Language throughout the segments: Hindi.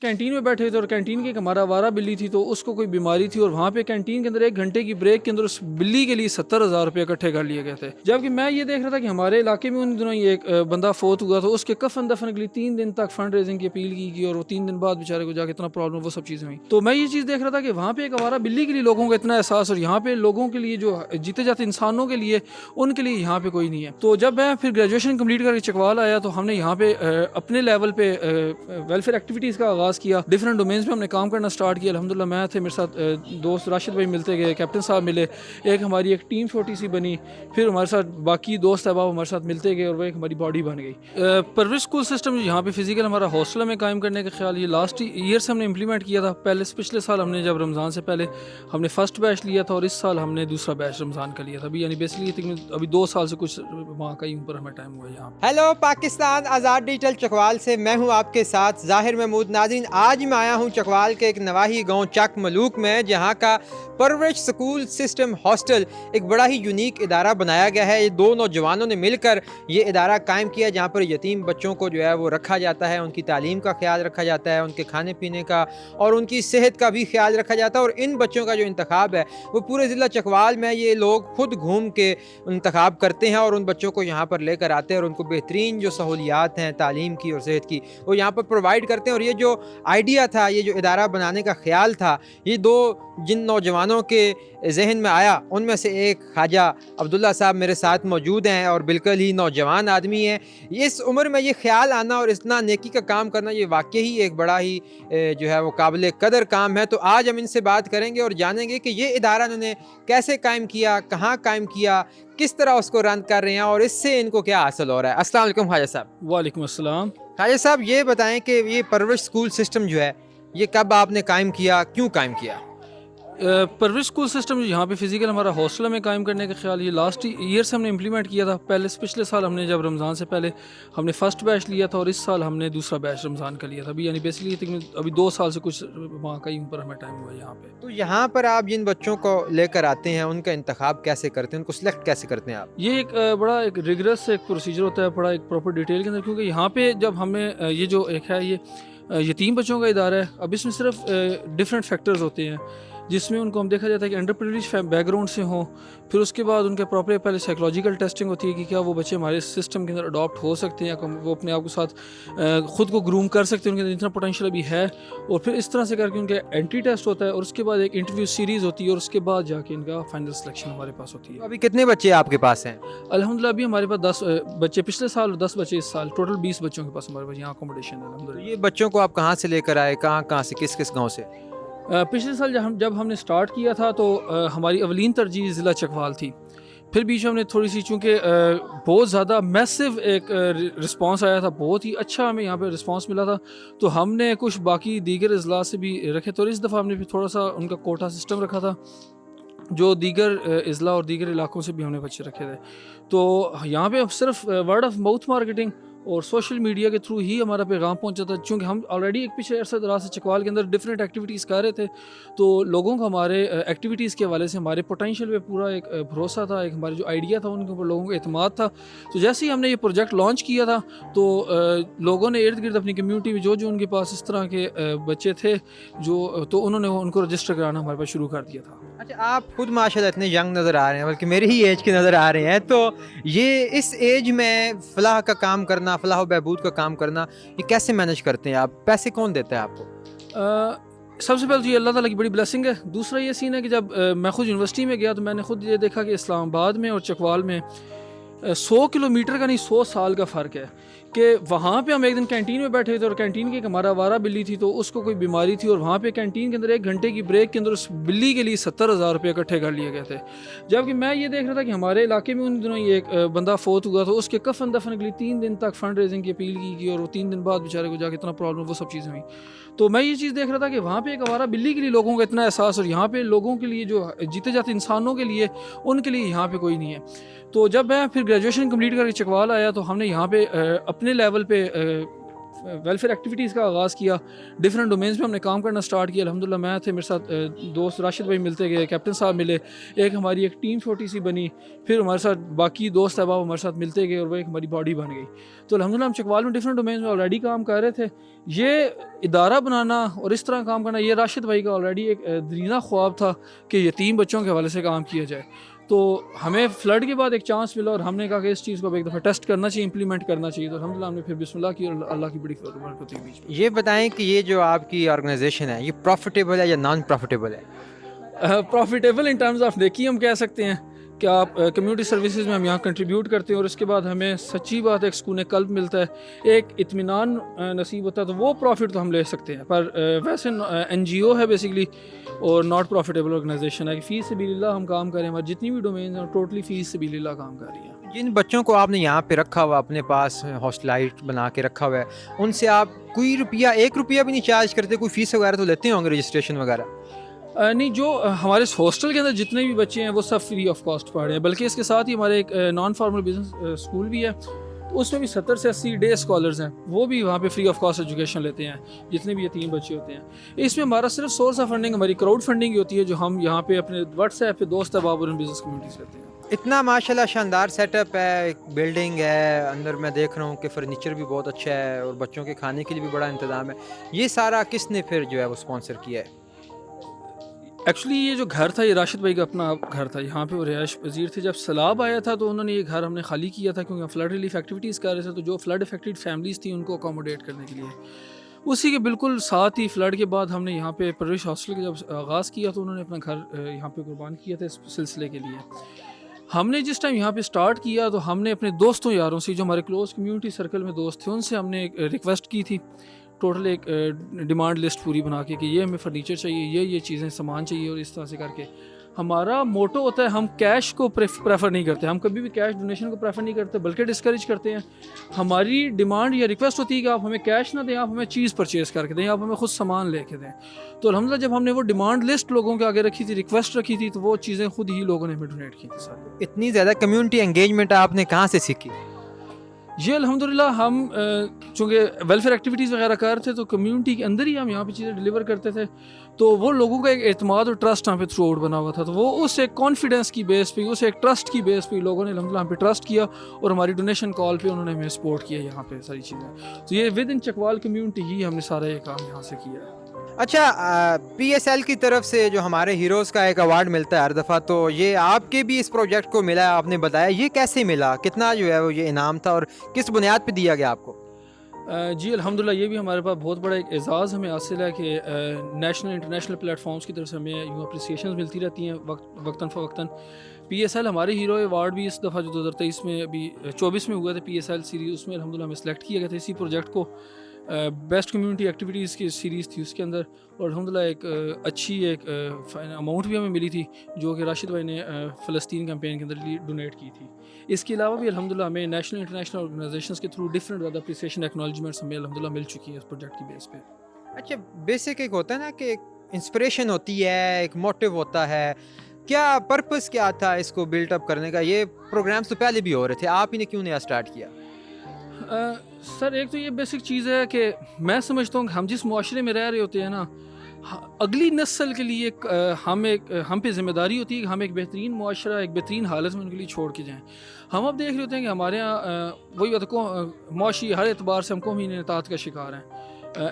कैंटीन में बैठे थे और कैंटीन की एक हमारा आवारा बिल्ली थी, तो उसको कोई बीमारी थी और वहाँ पे कैंटीन के अंदर 1 घंटे की ब्रेक के अंदर उस बिल्ली के लिए 70,000 रुपये इकट्ठे कर लिए गए थे। जबकि मैं ये देख रहा था कि हमारे इलाके में उन दिनों ये एक बंदा फोत हुआ, तो उसके कफन दफन के लिए 3 दिन तक फंड रेजिंग की अपील की और वो 3 दिन बाद बेचारे को जाके इतना प्रॉब्लम, वो सब चीज़ें हुई। तो मैं ये चीज़ देख रहा था कि वहाँ पे एक आवारा बिल्ली के लिए लोगों का इतना एहसास, और यहाँ पे लोगों के लिए जो जीते जाते इंसानों के लिए, उनके लिए यहाँ पे कोई नहीं है। तो जब मैं फिर ग्रेजुएशन कंप्लीट करके चकवाल आया, तो हमने यहाँ पे अपने लेवल पे वेलफेयर एक्टिविटीज़ का आगाज़ किया। डिफरेंट डोमेन्स में हमने काम करना स्टार्ट किया। अल्हम्दुलिल्लाह मैं थे, मेरे साथ दोस्त राशिद भाई मिलते गए, कैप्टन साहब मिले, एक हमारी एक टीम छोटी सी बनी, फिर हमारे साथ बाकी दोस्त अहबाब हमारे साथ मिलते गए और वो एक हमारी बॉडी बन गई। परवरिश स्कूल सिस्टम यहाँ पे फिजिकल हमारा हॉस्टल में कायम करने का ख्याल ये लास्ट ईयर से हमने इम्प्लीमेंट किया था। पिछले साल हमने जब रमज़ान से पहले हमने फर्स्ट बैच लिया था और इस साल हमने दूसरा बैच रमज़ान का लिया था। अभी यानी बेसिकली अभी 2 साल से कुछ वहाँ का ही ऊपर हमें टाइम हुआ है यहाँ। हेलो पाकिस्तान, आज़ाद डिजिटल चकवाल से मैं हूं आपके साथ ज़ाहिर महमूद। नाज़रीन, आज मैं आया हूं चकवाल के एक नवाही गांव चक मलूक में, जहां का परवरिश स्कूल सिस्टम हॉस्टल एक बड़ा ही यूनिक इदारा बनाया गया है। ये 2 नौजवानों ने मिलकर ये इदारा कायम किया, जहां पर यतीम बच्चों को जो है वो रखा जाता है, उनकी तालीम का ख्याल रखा जाता है, उनके खाने पीने का और उनकी सेहत का भी ख्याल रखा जाता है। और इन बच्चों का जो इंतखाब है वो पूरे ज़िला चकवाल में ये लोग खुद घूम के इंतखाब करते हैं और उन बच्चों को यहाँ पर लेकर आते हैं और उनको बेहतरीन जो सहूलियात हैं तालीम की और सेहत की वो यहाँ पर प्रोवाइड करते हैं। और ये जो आइडिया था, ये जो इदारा बनाने का ख्याल था, ये 2 जिन नौजवानों के जहन में आया, उनमें से एक ख्वाजा अब्दुल्ला साहब मेरे साथ मौजूद हैं और बिल्कुल ही नौजवान आदमी हैं। इस उम्र में ये ख्याल आना और इतना नेकी का काम करना, ये वाकई ही एक बड़ा ही जो है वो काबिल कदर काम है। तो आज हम इनसे बात करेंगे और जानेंगे कि ये इदारा इन्होंने कैसे कायम किया, कहाँ कायम किया, किस तरह उसको रन कर रहे हैं और इससे इनको क्या हासिल हो रहा है। अस्सलाम वालेकुम ख्वाजा साहब। वालेकुम अस्सलाम। ख्वाजा साहब, ये बताएं कि ये परवरिश स्कूल सिस्टम जो है ये कब आपने कायम किया, क्यों कायम किया? परवरिश स्कूल सिस्टम यहाँ पे फिजिकल हमारा हॉस्टल में कायम करने का ख्याल ये लास्ट ईयर से हमने इम्प्लीमेंट किया था। पिछले साल हमने जब रमज़ान से पहले हमने फर्स्ट बैच लिया था और इस साल हमने दूसरा बैच रमज़ान का लिया था। अभी यानी बेसिकली अभी 2 साल से कुछ वहाँ का ही ऊपर हमें टाइम हुआ है यहाँ पे। तो यहाँ पर आप जिन बच्चों को लेकर आते हैं उनका इंतखाब कैसे करते हैं, उनको सिलेक्ट कैसे करते हैं आप? ये एक बड़ा एक रिगरस एक प्रोसीजर होता है, बड़ा एक प्रॉपर डिटेल के अंदर, क्योंकि यहाँ पे जब हमें ये जो एक है ये यतीम बच्चों का इदारा है। अब इसमें सिर्फ डिफरेंट फैक्टर्स होते हैं जिसमें उनको हम देखा जाता है कि अंडर प्रिविलेज बैकग्राउंड से हों, फिर उसके बाद उनके प्रॉपर पहले साइकोलॉजिकल टेस्टिंग होती है कि क्या वो बच्चे हमारे सिस्टम के अंदर अडॉप्ट हो सकते हैं, या वो अपने आप के साथ ख़ुद को ग्रूम कर सकते हैं, उनके अंदर जितना पोटेंशियल अभी है। और फिर इस तरह से करके उनके एंट्री टेस्ट होता है और उसके बाद एक इंटरव्यू सीरीज़ होती है और उसके बाद जाके इनका फाइनल सिलेक्शन हमारे पास होती है। तो अभी कितने बच्चे आपके पास हैं? अल्हम्दुलिल्लाह अभी हमारे पास 10 बच्चे पिछले साल और 10 बच्चे इस साल, टोटल 20 बच्चों के पास हमारे पास यहाँ अकोमोडेशन है तो अल्हम्दुलिल्लाह। ये बच्चों को आप कहाँ से लेकर आए, कहाँ से, किस किस गाँव से? पिछले साल जब हमने स्टार्ट किया था तो हमारी अवलीन तरजीह ज़िला चकवाल थी। फिर बीच में हमने थोड़ी सी, चूँकि बहुत ज़्यादा मैसिव एक रिस्पांस आया था, बहुत ही अच्छा हमें यहाँ पे रिस्पांस मिला था, तो हमने कुछ बाकी दीगर अजला से भी रखे। तो इस दफ़ा हमने फिर थोड़ा सा उनका कोटा सिस्टम रखा था, जो दीगर अजला और दीगर इलाकों से भी हमने बच्चे रखे थे। तो यहाँ पे अब सिर्फ वर्ड ऑफ माउथ मार्केटिंग और सोशल मीडिया के थ्रू ही हमारा पैगाम पहुंचा था। चूँकि हम ऑलरेडी एक पिछले अरसा दराज से चकवाल के अंदर डिफरेंट एक्टिविटीज़ कर रहे थे, तो लोगों को हमारे एक्टिविटीज़ के हवाले से हमारे पोटेंशियल पे पूरा एक भरोसा था, एक हमारे जो आइडिया था उनके ऊपर लोगों को एतमाद था। तो जैसे ही हमने ये प्रोजेक्ट लॉन्च किया था, तो लोगों ने इर्द गिर्द अपनी कम्यूनिटी में जो जो उनके पास इस तरह के बच्चे थे तो उन्होंने उनको रजिस्टर कराना हमारे पास शुरू कर दिया था। अच्छा, आप खुद माशाल्लाह इतने यंग नज़र आ रहे हैं, बल्कि मेरी ही एज के नज़र आ रहे हैं। तो ये इस एज में फ़लाह का काम करना, फ़लाह व बहबूद का काम करना, ये कैसे मैनेज करते हैं आप? पैसे कौन देता है आपको? सबसे पहले तो ये अल्लाह ताला की बड़ी ब्लेसिंग है। दूसरा ये सीन है कि जब मैं खुद यूनिवर्सिटी में गया तो मैंने खुद ये देखा कि इस्लामाबाद में और चकवाल में 100 किलोमीटर का नहीं 100 साल का फ़र्क है। कि वहाँ पे हम एक दिन कैंटीन में बैठे थे और कैंटीन की एक हमारा आवारा बिल्ली थी, तो उसको कोई बीमारी थी और वहाँ पे कैंटीन के अंदर 1 घंटे की ब्रेक के अंदर उस बिल्ली के लिए 70,000 रुपये इकट्ठे कर लिए गए थे। जबकि मैं ये देख रहा था कि हमारे इलाके में उन दिनों ये एक बंदा फोत हुआ, तो उसके कफन दफन के लिए 3 दिन तक फंड रेजिंग की अपील की और वो 3 दिन बाद बेचारे को जाके इतना प्रॉब्लम, वो सब चीज़ें हुई। तो मैं ये चीज़ देख रहा था कि वहाँ पे एक आवारा बिल्ली के लिए लोगों का इतना एहसास, और यहाँ पे लोगों के लिए जो जीते जाते इंसानों के लिए, उनके लिए यहाँ पे कोई नहीं है। तो जब मैं फिर ग्रेजुएशन कंप्लीट करके चकवाल आया, तो हमने यहाँ पे अपने लेवल पे वेलफेयर एक्टिविटीज़ का आगाज़ किया, डिफरेंट डोमेन्स में हमने काम करना स्टार्ट किया। अल्हम्दुलिल्लाह मैं थे, मेरे साथ दोस्त राशिद भाई मिलते गए, कैप्टन साहब मिले, एक हमारी एक टीम छोटी सी बनी, फिर हमारे साथ बाकी दोस्त अहबाब हमारे साथ मिलते गए और वह एक हमारी बॉडी बन गई। तो अल्हम्दुलिल्लाह हम चकवाल में डिफरेंट डोमेन्स में ऑलरेडी काम कर रहे थे। ये इदारा बनाना और इस तरह काम करना, ये राशिद भाई का ऑलरेडी एक दरीना ख्वाब था कि यतीम बच्चों के हवाले से काम किया जाए। तो हमें फ़्लड के बाद एक चांस मिला और हमने कहा कि इस चीज़ को अब एक दफ़ा टेस्ट करना चाहिए, इंप्लीमेंट करना चाहिए। तो अल्हम्दुलिल्लाह हमने फिर बिस्मिल्लाह की और अल्लाह की बड़ी बरकत हुई बीच में। ये बताएं कि ये जो आपकी ऑर्गेनाइजेशन है, ये प्रॉफिटेबल है या नॉन प्रॉफिटेबल है? प्रॉफिटेबल इन टर्म्स ऑफ देखिए हम कह सकते हैं कि आप कम्युनिटी सर्विसेज में हम यहाँ कंट्रीब्यूट करते हैं और उसके बाद हमें सच्ची बात है सुकून कल्ब मिलता है, एक इत्मीनान नसीब होता है, तो वो प्रॉफिट तो हम ले सकते हैं। पर वैसे NGO है बेसिकली और नॉट प्रॉफिटेबल ऑर्गेनाइजेशन है कि फ़ीस सबिलिल्लाह हम काम करें। हमारी जितनी भी डोमेन है टोटली फ़ीस सबिलिल्लाह काम कर रही है। जिन बच्चों को आपने यहाँ पे रखा हुआ, अपने पास हॉस्टलाइट बना के रखा हुआ है, उनसे आप कोई रुपया, 1 रुपया भी नहीं चार्ज करते? कोई फ़ीस वगैरह तो लेते होंगे, रजिस्ट्रेशन वगैरह? नहीं, जो हमारे हॉस्टल के अंदर जितने भी बच्चे हैं वो सब फ्री ऑफ कॉस्ट पढ़ रहे हैं। बल्कि इसके साथ ही हमारे एक नॉन फॉर्मल बिजनेस स्कूल भी है, तो उसमें भी 70 से 80 डे स्कॉलर्स हैं, वो भी वहाँ पे फ्री ऑफ कॉस्ट एजुकेशन लेते हैं, जितने भी यतीम बच्चे होते हैं। इसमें हमारा सिर्फ सोर्स ऑफ फंडिंग हमारी क्राउड फंडिंग ही होती है, जो हम यहाँ पे अपने व्हाट्सएप पे दोस्त अहबाब और बिजनेस कम्युनिटी लेते हैं। इतना माशाल्लाह शानदार सेटअप है, एक बिल्डिंग है, अंदर मैं देख रहा हूँ कि फर्नीचर भी बहुत अच्छा है और बच्चों के खाने के लिए भी बड़ा इंतज़ाम है। ये सारा किसने फिर जो है वो स्पॉन्सर किया है? एक्चुअली ये जो घर था ये राशिद भाई का अपना घर था, यहाँ पे वो रिहाइश पजीर थे। जब सैलाब आया था तो उन्होंने ये घर हमने खाली किया था क्योंकि हम फ्लड रिलीफ एक्टिविटीज़ कर रहे थे, तो जो फ्लड अफेक्टेड फैमिलीज़ थी उनको अकोमोडेट करने के लिए। उसी के बिल्कुल साथ ही फ्लड के बाद हमने यहाँ पे परवरिश हॉस्टल का जब आगाज़ किया तो उन्होंने अपना घर यहाँ पे कुर्बान किया था इस सिलसिले के लिए। हमने जिस टाइम यहाँ पे स्टार्ट किया तो हमने अपने दोस्तों यारों से, जो हमारे क्लोज कम्युनिटी सर्कल में दोस्त थे, उनसे हमने एक रिक्वेस्ट की थी, टोटल एक डिमांड लिस्ट पूरी बना के कि ये हमें फर्नीचर चाहिए, ये चीज़ें सामान चाहिए, और इस तरह से करके हमारा मोटो होता है हम कैश को प्रेफर नहीं करते, हम कभी भी कैश डोनेशन को प्रेफर नहीं करते, बल्कि डिस्करेज करते हैं। हमारी डिमांड या रिक्वेस्ट होती है कि आप हमें कैश ना दें, आप हमें चीज़ परचेज़ करके दें, आप हमें खुद सामान लेके दें। तो अल्हम्दुलिल्लाह जब हमने वो डिमांड लिस्ट लोगों के आगे रखी थी, रिक्वेस्ट रखी थी, तो वो चीज़ें खुद ही लोगों ने हमें डोनेट की थी सारी। इतनी ज़्यादा कम्युनिटी एंगेजमेंट आपने कहाँ से सीखी? ये अल्हम्दुलिल्लाह हम चूँकि वेलफेयर एक्टिविटीज़ वगैरह कर रहे थे तो कम्युनिटी के अंदर ही हम यहाँ पे चीज़ें डिलीवर करते थे, तो वो लोगों का एक एतमाद और ट्रस्ट यहाँ पे थ्रू आउट बना हुआ था। तो वो उस एक कॉन्फिडेंस की बेस पे, उस एक ट्रस्ट की बेस पे लोगों ने अल्हम्दुलिल्लाह हम पे ट्रस्ट किया और हमारी डोनेशन कॉल पे उन्होंने हमें सपोर्ट किया यहाँ पे सारी चीज़ें। तो ये विद इन चकवाल कम्युनिटी ही हमने सारा ये काम यहाँ से किया है। अच्छा, PSL की तरफ से जो हमारे हीरोज़ का एक अवार्ड मिलता है हर दफ़ा, तो ये आपके भी इस प्रोजेक्ट को मिला है, आपने बताया, ये कैसे मिला, कितना जो है वो ये इनाम था और किस बुनियाद पे दिया गया आपको? जी अल्हम्दुलिल्लाह ये भी हमारे पास बहुत बड़ा एक एज़ाज़ हमें हासिल है कि नेशनल इंटरनेशनल प्लेटफॉर्म्स की तरफ से हमें यूँ अप्रिसिएशन मिलती रहती हैं वक्तन फ़वक्तन। PSL हमारे हीरो अवार्ड भी इस दफ़ा जो 2023 में अभी 24 में हुआ था PSL सीरीज़, उसमें अल्हम्दुलिल्लाह हमें सेलेक्ट किया गया था इसी प्रोजेक्ट को। बेस्ट कम्युनिटी एक्टिविटीज़ की सीरीज़ थी उसके अंदर, और अल्हम्दुलिल्लाह एक अच्छी एक अमाउंट भी हमें मिली थी जो कि राशिद भाई ने फ़लस्तीन कैंपेन के अंदर डोनेट की थी। इसके अलावा भी अल्हम्दुलिल्लाह हमें नेशनल इंटरनेशनल ऑर्गेनाइजेशंस के थ्रू डिफरेंट ज़्यादा अप्रिसिएशन एक्नॉलेजमेंट्स हमें अल्हम्दुलिल्लाह मिल चुकी है इस प्रोजेक्ट की बेस पे। अच्छा, बेसिक एक होता है ना कि इंस्पिरेशन होती है, एक मोटिव होता है, क्या पर्पस क्या था इसको बिल्ट अप करने का? ये प्रोग्राम्स तो पहले भी हो रहे थे, आप ही ने क्यों नया स्टार्ट किया? सर एक तो ये बेसिक चीज़ है कि मैं समझता हूँ कि हम जिस मुआशरे में रह रहे होते हैं ना, अगली नस्ल के लिए हम पे जिम्मेदारी होती है कि हम एक बेहतरीन मुआशरा, एक बेहतरीन हालत में उनके लिए छोड़ के जाएँ। हम अब देख रहे होते हैं कि हमारे यहाँ वही बात को मुआशी हर एतबार से हम कौमी इनतात का शिकार हैं,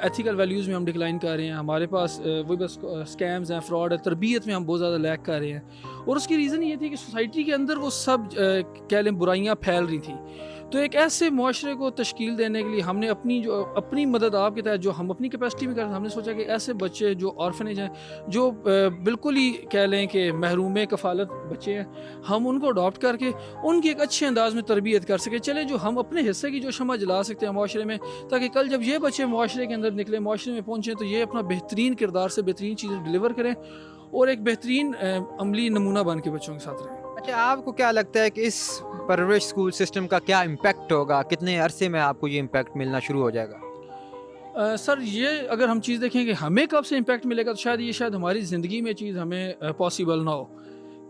एथिकल वैल्यूज़ में हम डिक्लाइन कर रहे हैं, हमारे पास वही बस स्कैम्स हैं, फ्रॉड है, तरबियत में हम बहुत ज़्यादा लैक कर रहे हैं। और उसकी रीज़न ये थी कि सोसाइटी के अंदर वो सब कह लें बुराइयाँ फैल रही थी। तो एक ऐसे मुआशरे को तश्कील देने के लिए हमने अपनी मदद आपके तहत जो हम अपनी कैपेसिटी में कर रहे थे, हमने सोचा कि ऐसे बच्चे जो ऑर्फनेज हैं, जो बिल्कुल ही कह लें कि महरूम कफ़ालत बच्चे हैं, हम उनको अडॉप्ट करके उनकी एक अच्छे अंदाज में तरबियत कर सके, चले जो हम अपने हिस्से की जो शमा जला सकते हैं मुआशरे में, ताकि कल जब ये बच्चे मुआशरे के अंदर निकले, मुआशरे में पहुँचें, तो ये अपना बेहतरीन किरदार से बेहतरीन चीज़ें डिलीवर करें और एक बेहतरीन अमली नमूना बन के बच्चों के साथ रहें। अच्छा, आपको क्या लगता है कि इस परवरिश स्कूल सिस्टम का क्या इम्पैक्ट होगा? कितने अरसे में आपको ये इम्पैक्ट मिलना शुरू हो जाएगा? सर ये अगर हम चीज़ देखें कि हमें कब से इम्पैक्ट मिलेगा, तो शायद हमारी ज़िंदगी में चीज़ हमें पॉसिबल ना हो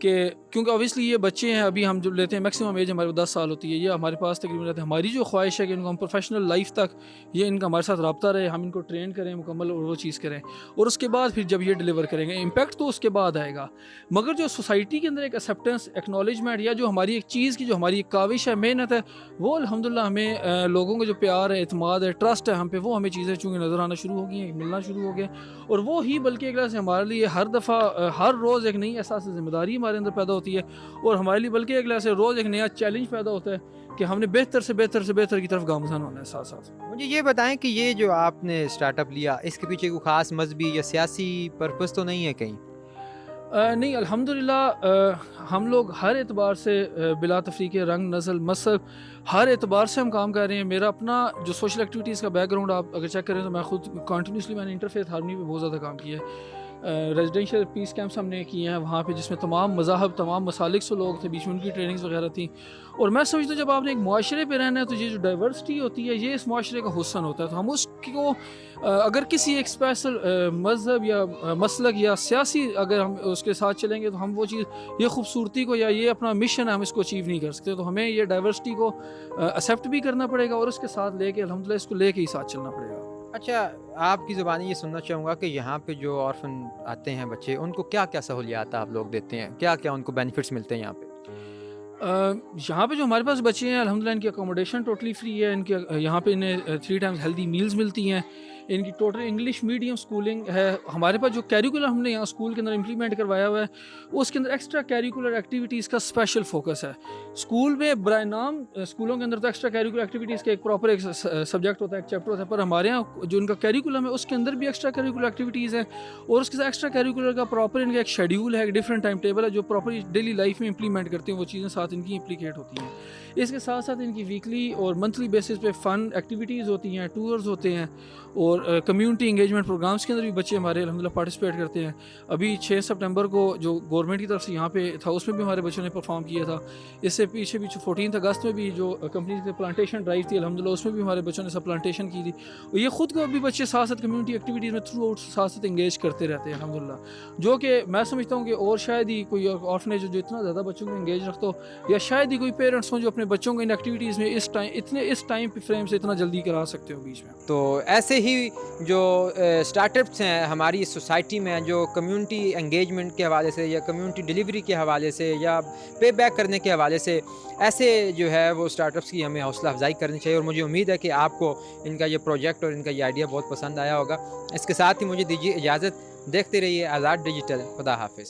कि क्योंकि ऑब्वियसली ये बच्चे हैं, अभी हम जब लेते हैं मैक्सिमम एज हमारे 10 साल होती है, ये हमारे पास तकरीबन रहते हैं। हमारी जो ख्वाहिश है कि इनको हम प्रोफेशनल लाइफ तक ये इनका हमारे साथ रब्ता रहे, हम इनको ट्रेन करें मुकम्मल और वो चीज़ करें, और उसके बाद फिर जब ये डिलीवर करेंगे इम्पैक्ट तो उसके बाद आएगा। मगर जो सोसाइटी के अंदर एक एक्सेप्टेंस, एक्नॉलेजमेंट, या जो हमारी एक चीज़ की जो हमारी एक काविश है, मेहनत है, वो अल्हम्दुलिल्लाह हमें लोगों का जो प्यार है, एतमाद है, ट्रस्ट है हम पे, वो हमें चीज़ें चूँकि नज़र आना शुरू हो गई हैं, मिलना शुरू हो गया। और वो ही बल्कि एक तरह से हमारे लिए हर दफ़ा हर रोज़ एक नई एहसास ज़िम्मेदारी हमारे अंदर पैदा होती है, और हमारे लिए बल्कि एक तरह से रोज़ एक नया चैलेंज पैदा होता है कि हमने बेहतर से बेहतर की तरफ गामज़न होना है साथ साथ। मुझे ये बताएं कि ये जो आपने स्टार्टअप लिया, इसके पीछे कोई ख़ास मजहबी या सियासी पर्पस तो नहीं है कहीं? नहीं, अल्हम्दुलिल्लाह हम लोग हर एतबार से बिला तफरीक रंग, नस्ल, मज़हब, हर एतबार से हम काम कर रहे हैं। मेरा अपना जो सोशल एक्टिविटीज़ का बैकग्राउंड आप अगर चेक करें तो मैं खुद कंटिन्यूसली मैंने इंटरफेथ हार्मनी पे बहुत ज़्यादा काम किया है। रेजिडेंशियल पीस कैंप्स हमने किए हैं वहाँ पे, जिसमें तमाम मज़ाहब, तमाम मसालिक से लोग थे, बीच में उनकी ट्रेनिंग्स वगैरह थी। और मैं समझता हूँ जब आपने एक माशरे पे रहना है तो ये जो डाइवर्सिटी होती है, ये इस माशरे का हुस्न होता है। तो हम उसको अगर किसी एक स्पेशल मज़हब या मसलक या सियासी अगर हम उसके साथ चलेंगे तो हम वो चीज़, ये खूबसूरती को या ये अपना मिशन है, हम इसको अचीव नहीं कर सकते। तो हमें ये डाइवर्सिटी को एक्सेप्ट भी करना पड़ेगा और उसके साथ लेके अल्हम्दुलिल्लाह इसको लेके ही साथ चलना पड़ेगा। अच्छा, आपकी ज़ुबानी ये सुनना चाहूँगा कि यहाँ पे जो ऑर्फन आते हैं बच्चे, उनको क्या क्या सहूलियात आप लोग देते हैं, क्या क्या उनको बेनिफिट्स मिलते हैं यहाँ पे? यहाँ पे जो हमारे पास बच्चे हैं अल्हम्दुलिल्लाह इनकी अकोमोडेशन टोटली फ्री है। इनके यहाँ पे इन्हें 3 टाइम्स हेल्दी मील्स मिलती हैं। इनकी टोटल इंग्लिश मीडियम स्कूलिंग है। हमारे पास जो कैरिकुलम हमने यहाँ स्कूल के अंदर इम्प्लीमेंट करवाया हुआ है, उसके अंदर एक्स्ट्रा कैरिकुलर एक्टिविटीज़ का स्पेशल फोकस है। स्कूल में बराए नाम स्कूलों के अंदर तो एक्स्ट्रा कैरिकुलर एक्टिविटीज़ का एक प्रॉपर एक सब्जेक्ट होता है, एक चैप्टर होता है, पर हमारे यहाँ जो इनका कैरिकुलम है उसके अंदर भी एक्स्ट्रा कैरिकुलर एक्टिविटीज़ हैं, और उसके साथ एक्स्ट्रा कैरिकुलर का प्रॉपर इनका एक शेड्यूल है, एक डिफरेंट टाइम टेबल है, जो प्रॉपर डेली लाइफ में इंप्लीमेंट करते हैं, वो चीज़ें साथ इनकी इम्प्लीकेट होती हैं। इसके साथ साथ इनकी वीकली और मंथली बेसिस पे फ़न एक्टिविटीज़ होती हैं, टूर्स होते हैं, और कम्युनिटी इंगेजमेंट प्रोग्राम्स के अंदर भी बच्चे हमारे अल्हम्दुलिल्लाह पार्टिसिपेट करते हैं। अभी 6 सितंबर को जो गवर्नमेंट की तरफ से यहाँ पे था, उसमें भी हमारे बच्चों ने परफॉर्म किया था। इससे पीछे भी 14 अगस्त में भी जो कंपनी की प्लांटेशन ड्राइव थी अल्हम्दुलिल्लाह, उसमें भी हमारे बच्चों ने सब प्लांटेशन की थी। और ये खुद को अभी बच्चे साथ साथ कम्युनिटी एक्टिविटीज़ में थ्रू आउट साथ साथ इंगेज करते रहते हैं अल्हम्दुलिल्लाह, जो कि मैं समझता हूँ कि और शायद ही कोई ऑर्फनेज जो इतना ज़्यादा बच्चों को इंगेज रखता हो, या शायद ही कोई पेरेंट्स हों जो अपने बच्चों को इन एक्टिविटीज़ में इस टाइम फ्रेम से इतना जल्दी करा सकते हो बीच में। तो ऐसे ही जो स्टार्टअप्स हैं हमारी इस सोसाइटी में, जो कम्युनिटी एंगेजमेंट के हवाले से या कम्युनिटी डिलीवरी के हवाले से या पे बैक करने के हवाले से, ऐसे जो है वो स्टार्टअप्स की हमें हौसला अफजाई करनी चाहिए। और मुझे उम्मीद है कि आपको इनका ये प्रोजेक्ट और इनका ये आइडिया बहुत पसंद आया होगा। इसके साथ ही मुझे दीजिए इजाज़त, देखते रहिए आज़ाद डिजिटल। खुदा हाफिज़।